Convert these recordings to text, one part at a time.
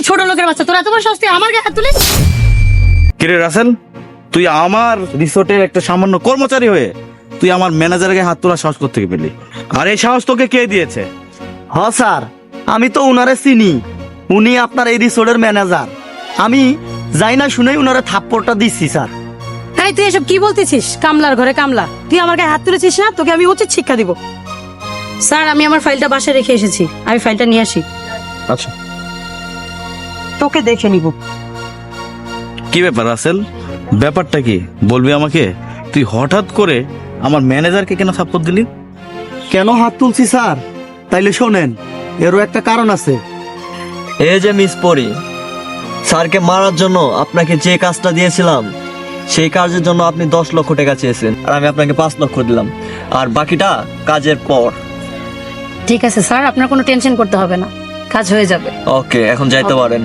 ছোট লোকের বাচ্চা, তোরা এত বড় সাহস তুই আমার গায়ে হাত তুলিস? কিরে রাসেল, তুই আমার রিসোর্টের একটা সামান্য কর্মচারী হয়ে তুই আমার ম্যানেজারকে হাত তোলা সাহস করতে পেলি? আর এই সাহস তোকে কে দিয়েছে? হ স্যার, আমি তো উনারে চিনি, উনি আপনার এই রিসোর্টের ম্যানেজার। আমি যাই না শুনেই উনারে থাপ্পড়টা দিচ্ছি স্যার। এই তুই এসব কি বলতেছিস? কামলার ঘরে কামলা, তুই আমার গায়ে হাত তুলেছিস না? তোকে আমি উচিত শিক্ষা দিব। স্যার, আমি আমার ফাইলটা বাসায় রেখে এসেছি, আমি ফাইলটা নিয়ে আসি। আচ্ছা, তোকে দেখে নিব। কি ব্যাপার রাসেল, ব্যাপারটা কি বলবি আমাকে? তুই হঠাৎ করে আমার ম্যানেজারকে কেন থাপ্পড় দিলি? কেন হাত তুলছি স্যার তাইলে শোনেন, এরও একটা কারণ আছে। এই যে মিস পরি, স্যারকে মারার জন্য আপনাকে যে কাজটা দিয়েছিলাম সেই কাজের জন্য আপনি 10 লক্ষ টাকা চেয়েছেন, আর আমি আপনাকে 5 লক্ষ দিলাম, আর বাকিটা কাজের পর। ঠিক আছে স্যার, আপনার কোনো টেনশন করতে হবে না, কাজ হয়ে যাবে। ওকে, এখন যাইতে পারেন।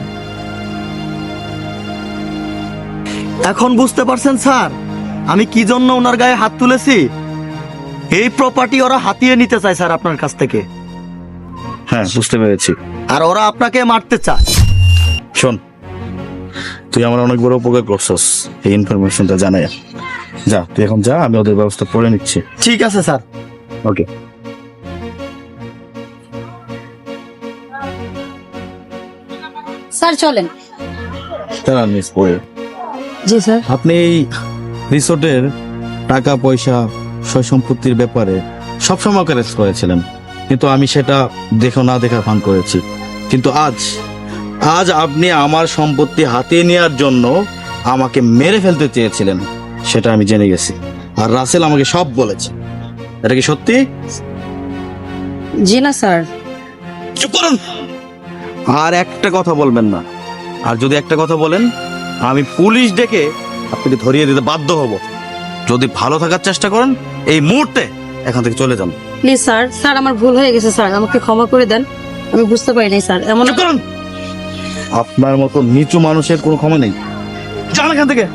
এখন বুঝতে পারছেন স্যার আমি কি জন্য ওনার গায়ে হাত তুলেছি? এই প্রপার্টি ওরা হাতিয়ে নিতে চায় স্যার আপনার কাছ থেকে, হ্যাঁ, বুঝতে পেরেছি। আর ওরা আপনাকে মারতে চায়। শোন, তুই আমার অনেক বড় উপকার করছস, এই ইনফরমেশনটা জানাই। যা, তুই এখন যা, আমি ওদের ব্যবস্থা করে নিচ্ছি। ঠিক আছে স্যার। ওকে। স্যার চলেন। দাঁড়ান মিস পরি, জি স্যার। আপনি এই রিসোর্টের টাকা পয়সা সয় সম্পত্তির ব্যাপারে সবসময় ক্যারেজ করেছিলেন, কিন্তু আমি সেটা দেখো না দেখা ভান করেছি। কিন্তু আজ আপনি আমার সম্পত্তি হাতিয়ে নেওয়ার জন্য আমাকে মেরে ফেলতে চেয়েছিলেন, সেটা আমি জেনে গেছি। আর রাসেল আমাকে সব বলেছে। এটা কি সত্যি? জি না স্যার। চুপ করুন, আর একটা কথা বলবেন না। আর যদি একটা কথা বলেন, আমি পুলিশ ডেকে আপনাকে ধরিয়ে দিতে বাধ্য হব। যদি ভালো থাকার চেষ্টা করেন, এই মুহূর্তে এখান থেকে চলে যান। প্লিজ স্যার, স্যার আমার ভুল হয়ে গেছে স্যার, আমাকে ক্ষমা করে দেন, আমি বুঝতে পারিনি স্যার। এমন চুপ করুন, আপনার মতো নিচু মানুষের কোনো ক্ষমা নেই। যান এখান থেকে,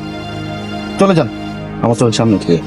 চলে যান আমার চোখের সামনে থেকে।